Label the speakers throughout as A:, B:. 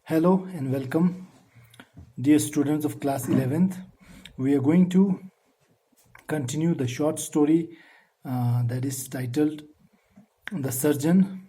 A: Hello and welcome, dear students of class 11th. We are going to continue the short story that is titled The Surgeon.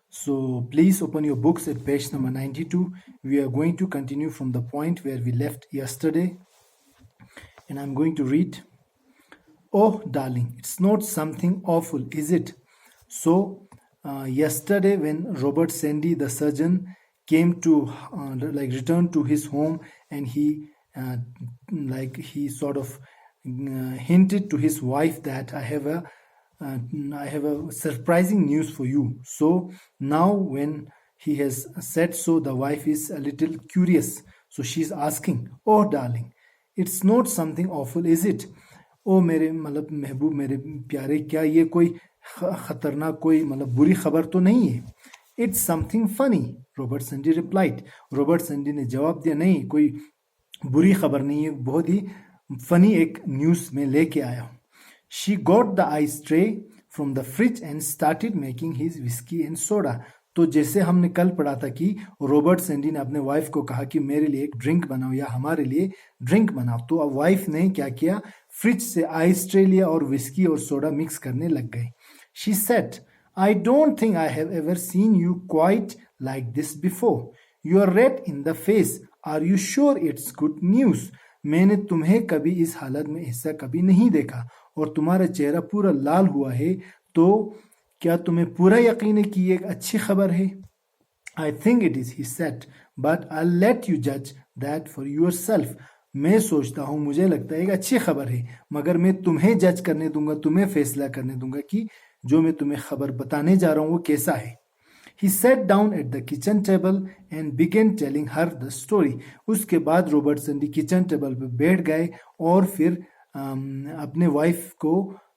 A: So please open your books at page number 92. We are going to continue from the point where we left yesterday. And I'm going to read. Oh, darling, it's not something awful, is it? So, yesterday when Robert Sandy, the surgeon, came to returned to his home, and he sort of hinted to his wife that I have a surprising news for you. So now when he has said so, the wife is a little curious. So she's asking, oh darling, it's not something awful, is it? ओ मेरे मतलब महबूब, मेरे प्यारे, क्या ये कोई खतरनाक, कोई मतलब बुरी खबर तो नहीं है? It's something funny, Robert Sandy replied. Robert Sandy ने जवाब दिया, नहीं, कोई बुरी खबर नहीं है, बहुत ही फनी एक न्यूज़ में लेके आया हूँ. She got the ice tray from the fridge and started making his whisky and soda. तो जैसे हमने कल पढ़ा था कि रॉबर्ट सैंडी ने अपने वाइफ को कहा कि मेरे लिए एक ड्रिंक बनाओ या हमारे लिए ड्रिंक बनाओ, तो अब वाइफ ने क्या किया, फ्रिज से आइस ट्रे लिया और विस्की और सोडा मिक्स करने लग गई. She said, I don't think I have ever seen you quite like this before. You are red in the face. Are you sure it's good news? मैंने तुम्हें कभी इस हालत में ऐसा कभी नहीं देखा और तुम्हारा चेहरा पूरा लाल हुआ है, तो क्या तुम्हें पूरा यकीन है कि ये एक अच्छी खबर है? I think it is, he said, but I'll let you judge that for yourself. मैं सोचता हूँ, मुझे लगता है एक अच्छी खबर है, मगर मैं तुम्हें जज करने दूंगा, तुम्हें फैसला करने दूंगा कि जो मैं तुम्हें खबर बताने जा रहा हूँ वो कैसा है. He sat down at the kitchen table and began telling her the story. उसके बाद रॉबर्ट सैंडी किचन टेबल पे बैठ गए और फिर अपने वाइफ को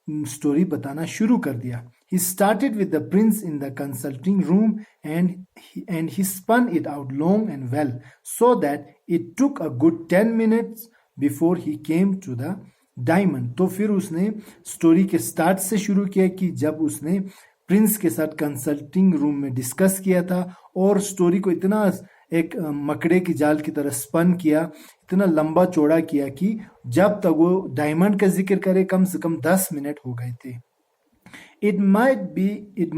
A: स्टोरी बताना शुरू कर दिया. He started with the prince in the consulting room and he spun it out long and well, so that it took a good 10 minutes before he came to the diamond. तो फिर उसने story के start से शुरू किया कि जब उसने प्रिंस के साथ कंसल्टिंग रूम में डिस्कस किया था और स्टोरी को इतना एक मकड़े की जाल की तरह स्पन किया, इतना लंबा चौड़ा किया कि जब तक वो डायमंड का जिक्र करे कम से कम 10 मिनट हो गए थे. It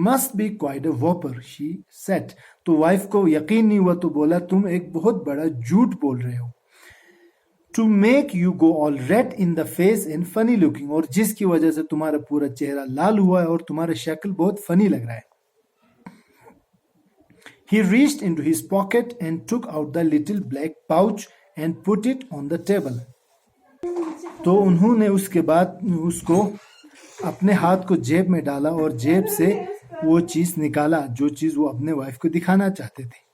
A: must be quite a whopper, she said. तो वाइफ को यकीन नहीं हुआ, तो बोला, तुम एक बहुत बड़ा झूठ बोल रहे हो. To make you go all red in the face and funny looking, और जिसकी वजह से तुम्हारा पूरा चेहरा लाल हुआ है और तुम्हारा शक्ल बहुत फनी लग रहा है. He reached into his pocket and took out the little black pouch and put it on the table. तो उन्होंने उसके बाद उसको अपने हाथ को जेब में डाला और जेब से वो चीज निकाला जो चीज वो अपने वाइफ को दिखाना चाहते थे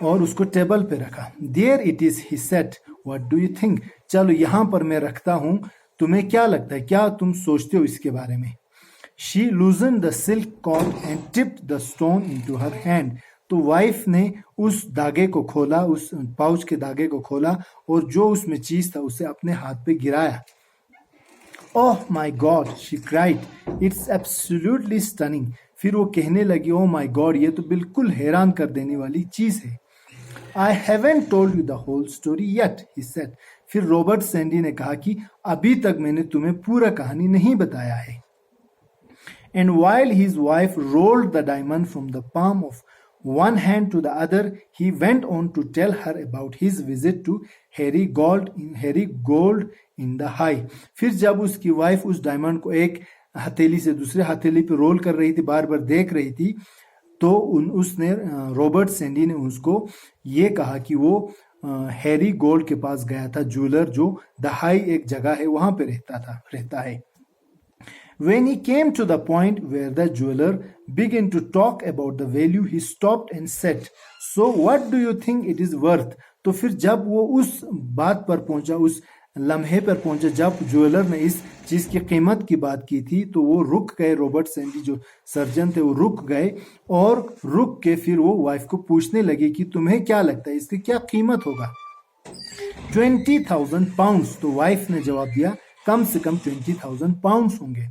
A: और उसको टेबल पे रखा. There it is, he said. What do you think? चलो यहाँ पर मैं रखता हूँ, तुम्हें क्या लगता है, क्या तुम सोचते हो इसके बारे में? She loosened the silk cord and tipped the stone into her hand. तो वाइफ ने उस धागे को खोला, उस पाउच के धागे को खोला और जो उसमें चीज था उसे अपने हाथ पे गिराया. Oh my God, she cried. It's absolutely stunning. फिर वो कहने लगी, oh my God, ये तो बिल्कुल हैरान कर देने वाली चीज है. I haven't told you the whole story yet, he said. फिर रॉबर्ट सैंडी ने कहा कि अभी तक मैंने तुम्हें पूरा कहानी नहीं बताया है. And while his wife rolled the diamond from the palm of one hand to the other, he went on to tell her about his visit to Harry Gold in the High. फिर जब उसकी wife उस diamond को एक हथेली से दूसरे हथेली पे रोल कर रही थी, बार बार देख रही थी, तो उसने रॉबर्ट सैंडी ने उसको ये कहा कि वो हैरी गोल्ड के पास गया था, ज्वेलर जो द हाई एक जगह है वहां पे रहता है. When he came to the point where the jeweler began to talk about the value, he stopped and said, so what do you think it is worth? तो फिर जब वो उस बात पर पहुंचा, उस लम्हे पर पहुंचा जब ज्वेलर ने इस चीज की कीमत की बात की थी, तो वो रुक गए. रॉबर्ट सैंडी जो सर्जन थे वो रुक गए और रुक के फिर वो वाइफ को पूछने लगे कि तुम्हें क्या लगता है इसकी क्या कीमत होगा? 20,000 पाउंड्स. तो वाइफ ने जवाब दिया, कम से कम 20,000 पाउंड्स होंगे.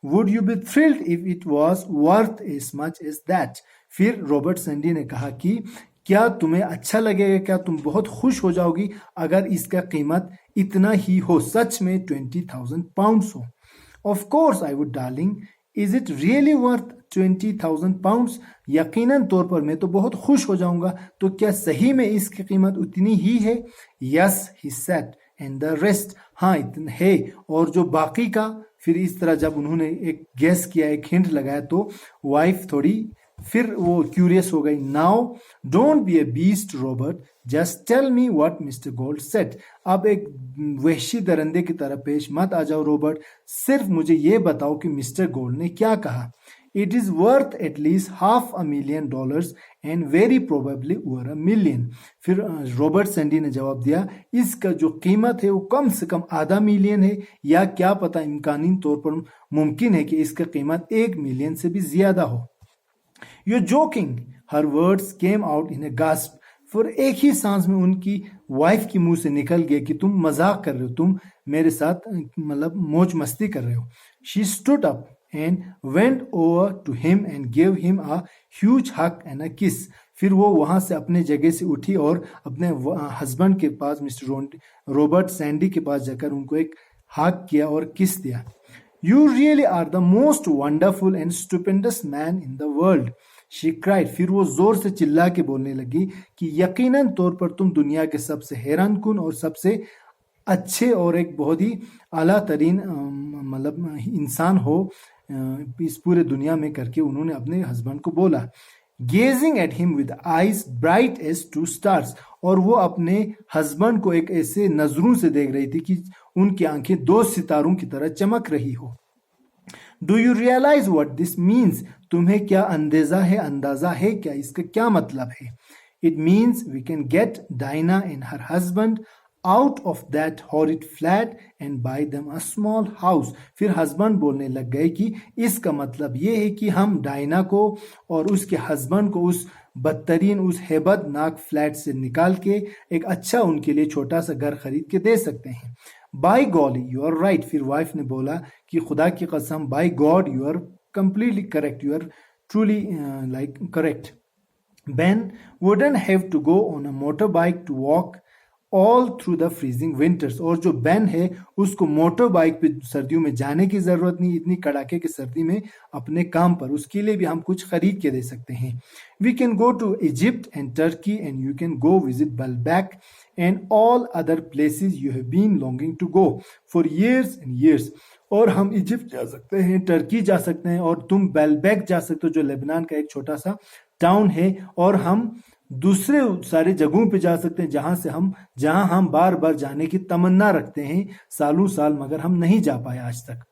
A: Would you be thrilled if it was worth as much as that? फिर रॉबर्ट सैंडी ने कहा कि क्या तुम्हें अच्छा लगेगा, क्या तुम बहुत खुश हो जाओगी अगर इसका कीमत इतना ही हो, सच में 20,000 पाउंड्स हो? Of course I would darling, is it really worth 20,000 pounds? यकीनन तौर पर मैं तो बहुत खुश हो जाऊंगा। तो क्या सही में इसकी कीमत उतनी ही है? Yes he said, and the rest, हाँ इतना है, और जो बाकी का? फिर इस तरह जब उन्होंने एक गेस किया, एक हिंट लगाया, तो वाइफ थोड़ी फिर वो क्यूरियस हो गई। Now don't be a beast Robert, just tell me what mister Gold said. अब एक वहशी दरिंदे की तरह पेश मत आ जाओ रॉबर्ट, सिर्फ मुझे ये बताओ कि मिस्टर गोल्ड ने क्या कहा। It is worth at least $500,000 and very probably over $1 million। फिर रॉबर्ट सैंडी ने जवाब दिया, इसका जो कीमत है वो कम से कम $500,000 है, या क्या पता इम्कानी तौर पर मुमकिन है कि इसका कीमत $1 million से भी ज्यादा हो। You're joking. Her words came out in a gasp. फिर एक ही सांस में उनकी वाइफ की मुंह से निकल गया कि तुम मजाक कर रहे हो, तुम मेरे साथ मतलब मौज मस्ती कर रहे हो। She stood up and went over to him and gave him a huge hug and a kiss. फिर वो वहां से अपने जगह से उठी और अपने हस्बैंड के पास, मिस्टर रॉबर्ट सैंडी के पास जाकर उनको एक हग किया और किस दिया। You really are the most wonderful and stupendous man in the world, she cried। फिर वो जोर से चिल्ला के बोलने लगी कि यकीनन तौर पर तुम दुनिया के सबसे हैरानकुन और सबसे अच्छे और एक बहुत ही आला तरीन मतलब इंसान हो इस पूरे दुनिया में, करके उन्होंने अपने हस्बैंड को बोला। Gazing at him with eyes bright as 2 stars, और वो अपने हस्बैंड को एक ऐसे नजरों से देख रही थी कि उनकी आंखें 2 सितारों की तरह चमक रही हो। Do you realise what this means? तुम्हें क्या अंदाजा है क्या इसका क्या मतलब है? It means we can get Diana and her husband out of that horrid flat and buy them a small house. फिर हस्बैंड बोलने लग गए कि इसका मतलब ये है कि हम डायना को और उसके हस्बैंड को उस बदतरीन, उस हेबतनाक फ्लैट से निकाल के एक अच्छा उनके लिए छोटा सा घर खरीद के दे सकते हैं। By God you are right. फिर वाइफ ने बोला कि खुदा की कसम, by God you are completely correct, you are truly like correct. Ben wouldn't have to go on a motorbike to walk all through the freezing winters. और जो ban है उसको मोटर बाइक पे सर्दियों में जाने की जरूरत नहीं, इतनी कड़ाके की सर्दी में अपने काम पर, उसके लिए भी हम कुछ खरीद के दे सकते हैं। We can go to Egypt and Turkey and you can go visit Baalbek and all other places you have been longing to go for years and years. और हम इजिप्ट जा सकते हैं, टर्की जा सकते हैं, और तुम बेलबैक जा सकते हो जो लेबनान का एक छोटा सा टाउन है, और हम दूसरे सारे जगहों पे जा सकते हैं जहां हम बार बार जाने की तमन्ना रखते हैं सालों साल, मगर हम नहीं जा पाए आज तक।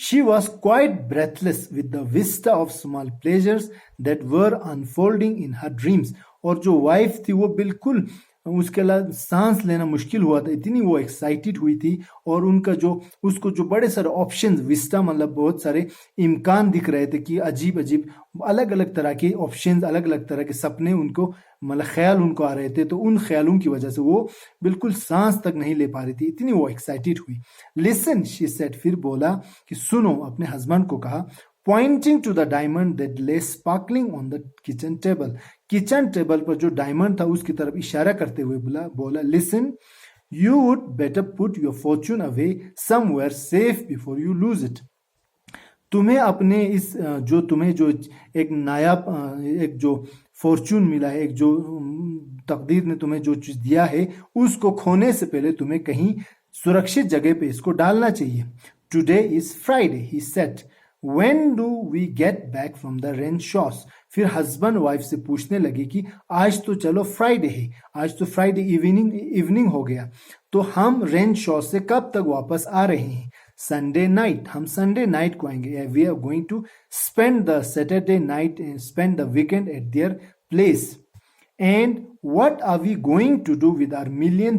A: She was quite breathless with the vista of small pleasures that were unfolding in her dreams। और जो वाइफ थी वो बिल्कुल उसके अलावा सांस लेना मुश्किल हुआ था, इतनी वो एक्साइटेड हुई थी। और उसको जो बड़े सारे ऑप्शंस, विस्टा मतलब बहुत सारे इम्कान दिख रहे थे कि अजीब अजीब अलग अलग तरह के ऑप्शंस, अलग अलग तरह के सपने उनको मतलब ख्याल उनको आ रहे थे। तो उन ख्यालों की वजह से वो बिल्कुल सांस तक नहीं ले पा रही थी, इतनी वो एक्साइटेड हुई। लिसन शी सेड, फिर बोला कि सुनो, अपने हस्बैंड को कहा, pointing to the diamond that lay sparkling on the kitchen table. Kitchen table पर जो डायमंड था उसकी तरफ इशारा करते हुए बोला listen, you would better put your Fortune away somewhere safe before you lose it. तुम्हें अपने इस तुम्हें जो एक नायाब एक जो फॉर्च्यून मिला है, एक जो तकदीर ने तुम्हें जो चीज दिया है, उसको खोने से पहले तुम्हें कहीं सुरक्षित जगह पे इसको डालना चाहिए। Today is Friday he said, when do we get back from the rain shows. फिर हस्बैंड वाइफ से पूछने लगे कि आज तो चलो फ्राइडे है, आज तो फ्राइडे इवनिंग हो गया, तो हम रेन शॉ से कब तक वापस आ रहे हैं? संडे नाइट, हम संडे नाइट को आएंगे। We are going to spend the Saturday night and spend the weekend at their place. And what are we going to do with our £1 million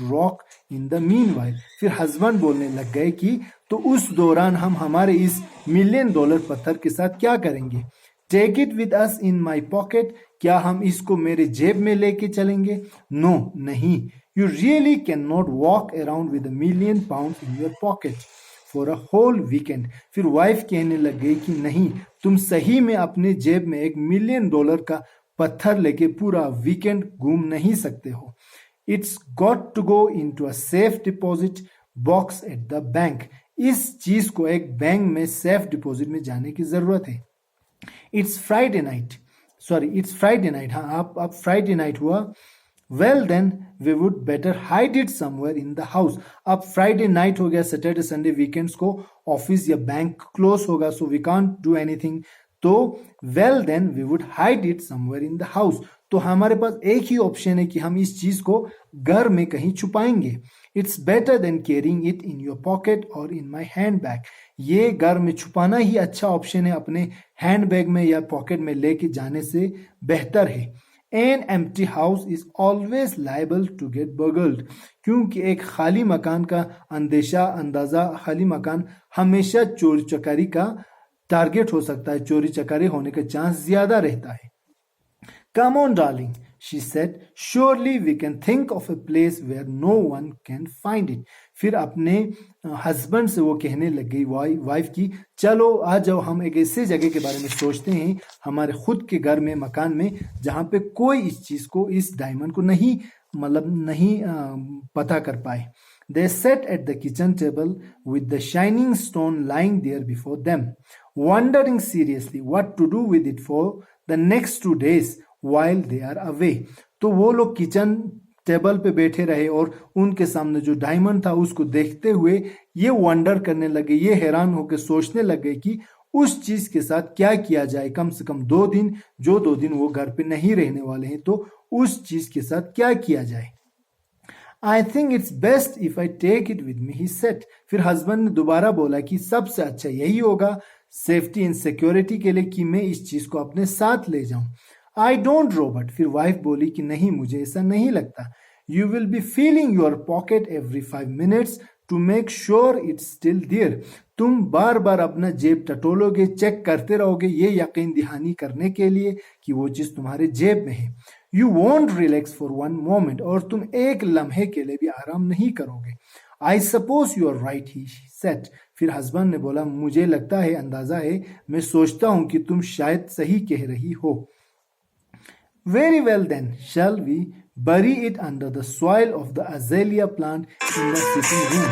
A: rock in the meanwhile? फिर husband बोलने लग गए कि तो उस दौरान हम हमारे इस $1 million पत्थर के साथ क्या करेंगे? Take it with us in my pocket, क्या हम इसको मेरे जेब में लेके चलेंगे? नहीं, you really can not walk around with £1 million in your pocket. For a whole weekend. फिर वाइफ कहने लग गई कि नहीं, तुम सही में अपने जेब में $1 million का पत्थर लेके पूरा वीकेंड घूम नहीं सकते हो। It's got to go into a safe deposit box at the bank. इस चीज को एक बैंक में सेफ डिपॉजिट में जाने की जरूरत है। It's Friday night, it's Friday night, हाँ अब फ्राइडे नाइट हुआ। Well then we would better hide it somewhere in the house. अब फ्राइडे नाइट हो गया, सैटरडे संडे वीकेंड्स को ऑफिस या बैंक क्लोज होगा, so we can't do anything. तो well then we would hide it somewhere in the house. तो हमारे पास एक ही ऑप्शन है कि हम इस चीज को घर में कहीं छुपाएंगे। It's better than carrying it in your pocket और इन माई हैंड बैग। ये घर में छुपाना ही अच्छा ऑप्शन है, अपने हैंड बैग में या पॉकेट में लेके जाने से बेहतर है। An empty house is always liable to get burgled। क्योंकि एक खाली मकान का अंदाजा खाली मकान हमेशा चोरी चकारी का टारगेट हो सकता है, चोरी चकारी होने का चांस ज्यादा रहता है। Come on darling, she said, surely we can think of a place where no one can find it। फिर अपने हस्बैंड से वो कहने लग गई वाइफ की, चलो आ जाओ हम एक ऐसे जगह के बारे में सोचते हैं हमारे खुद के घर में, मकान में, जहां पे कोई इस चीज को, इस डायमंड को नहीं पता कर पाए। They sat at the kitchen table with the shining stone lying there before them, wondering seriously what to do with it for the next 2 days while they are away। तो वो लोग किचन टेबल पे बैठे रहे और उनके सामने जो डायमंड था उसको देखते हुए ये वंडर करने लगे, ये हैरान होकर सोचने लगे कि उस चीज के साथ क्या किया जाए। कम से कम 2 दिन, जो 2 दिन वो घर पे नहीं रहने वाले हैं, तो उस चीज के साथ क्या किया जाए। I think it's best if I take it with me, he said। फिर हस्बैंड ने दोबारा बोला कि सबसे अच्छा यही होगा सेफ्टी एंड सिक्योरिटी के लिए कि मैं इस चीज को अपने साथ ले जाऊं। I don't, Robert. फिर वाइफ बोली कि नहीं, मुझे ऐसा नहीं लगता। You will be feeling your pocket every 5 minutes to make sure it's still there। तुम बार बार अपना जेब टटोलोगे, चेक करते रहोगे, ये यकीन दहानी करने के लिए कि वो चीज तुम्हारे जेब में है। You won't relax for one moment। और तुम एक लम्हे के लिए भी आराम नहीं करोगे। I suppose you are right, he said। फिर हस्बैंड ने बोला, मुझे लगता है, अंदाजा है, मैं सोचता हूं कि तुम शायद सही कह रही हो। Very well then, shall we bury it under the soil of the azalea plant in the sitting room।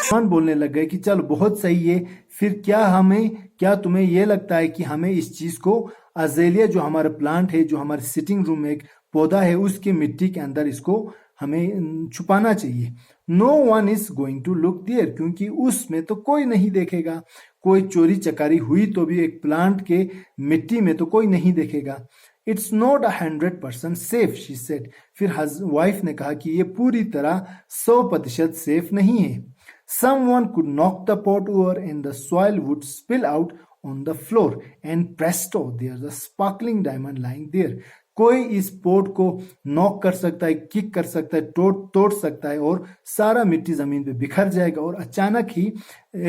A: Husband बोलने लग गए कि चलो बहुत सही है, फिर क्या तुम्हें यह लगता है कि हमें इस चीज को अजेलिया, जो हमारा प्लांट है, जो हमारे सिटिंग रूम में एक पौधा है, उसके मिट्टी के अंदर इसको हमें छुपाना चाहिए। No one is going to look there. क्योंकि उसमें तो कोई नहीं देखेगा, कोई चोरी चकारी हुई तो भी एक प्लांट के मिट्टी में तो कोई नहीं देखेगा। It's not 100% safe, she said. फिर वाइफ ने कहा कि ये पूरी तरह 100% सेफ नहीं है। Someone could knock the pot over and the soil would spill out on the floor and presto, there's a sparkling diamond lying there। कोई इस पोट को नॉक कर सकता है, किक कर सकता है, तोड़ सकता है और सारा मिट्टी जमीन पे बिखर जाएगा और अचानक ही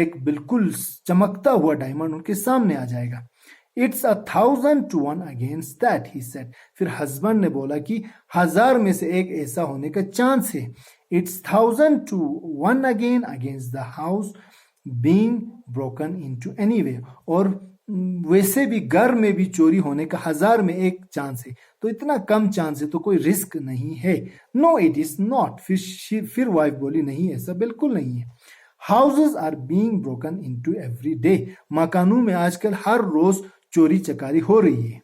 A: एक बिल्कुल चमकता हुआ डायमंड उनके सामने आ जाएगा। It's 1,000 to 1 against that, he said। फिर हस्बैंड ने बोला कि 1000 में से एक ऐसा होने का चांस है। It's 1,000 to 1 against the house being broken into anyway। और वैसे भी घर में भी चोरी होने का 1000 में एक चांस है, तो इतना कम चांस है, तो कोई रिस्क नहीं है। No, it is not। फिर वाइफ बोली, नहीं, ऐसा बिल्कुल नहीं है। Houses are being broken into every day। मकानों में आजकल हर रोज चोरी चकारी हो रही है।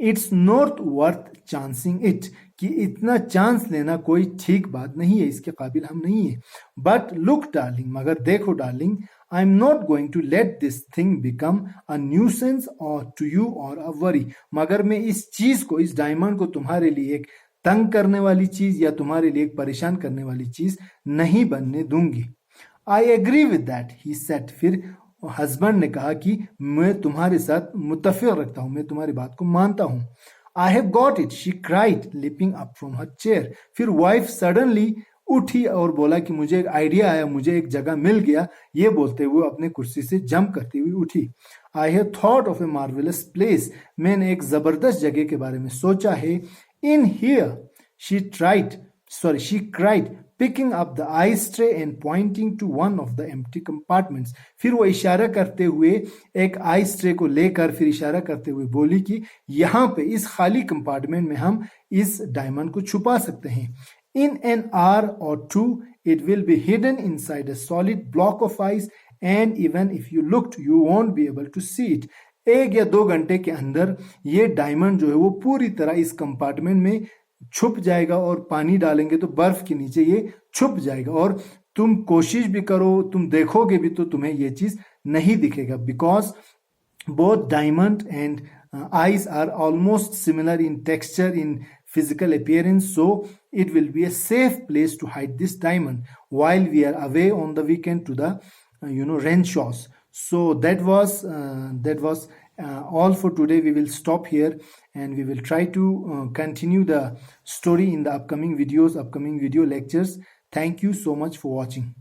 A: It's not worth chancing it. कि इतना चांस लेना कोई ठीक बात नहीं है, इसके काबिल हम नहीं है। बट लुक डार्लिंग, मगर देखो darling, I am not going to let this thing become a nuisance or to you or a worry. मगर मैं इस चीज को, इस डायमंड को तुम्हारे लिए एक तंग करने वाली चीज या तुम्हारे लिए एक परेशान करने वाली चीज नहीं बनने दूंगी। I agree with that, he said. फिर हस्बैंड ने कहा कि मैं तुम्हारे साथ मुत्तफिक रखता हूं, मैं तुम्हारी बात को मानता हूं। I have got it, she cried, leaping up from her chair. फिर वाइफ सडनली उठी और बोला कि मुझे एक आइडिया आया, मुझे एक जगह मिल गया। ये बोलते हुए अपने कुर्सी से जंप करती हुई उठी। I have thought of a marvellous place. मैंने एक जबरदस्त जगह के बारे में सोचा है। In here, she cried, picking up the ice tray and pointing to one of the empty compartments. फिर वो इशारा करते हुए एक आइस ट्रे को लेकर फिर इशारा करते हुए बोली कि यहाँ पे इस खाली कंपार्टमेंट में हम इस डायमंड को छुपा सकते हैं. In an hour or two, it will be hidden inside a solid block of ice, and even if you looked, you won't be able to see it. 1 या 2 घंटे के अंदर ये डायमंड जो है वो पूरी तरह इस कंपार्टमेंट में छुप जाएगा और पानी डालेंगे तो बर्फ के नीचे ये छुप जाएगा और तुम कोशिश भी करो, तुम देखोगे भी तो तुम्हें ये चीज नहीं दिखेगा. Because both diamond and ice are almost similar in texture, in physical appearance, so it will be a safe place to hide this diamond while we are away on the weekend to the rain shores. So that was all for today. We will stop here and we will try to continue the story in the upcoming videos, upcoming video lectures. Thank you so much for watching.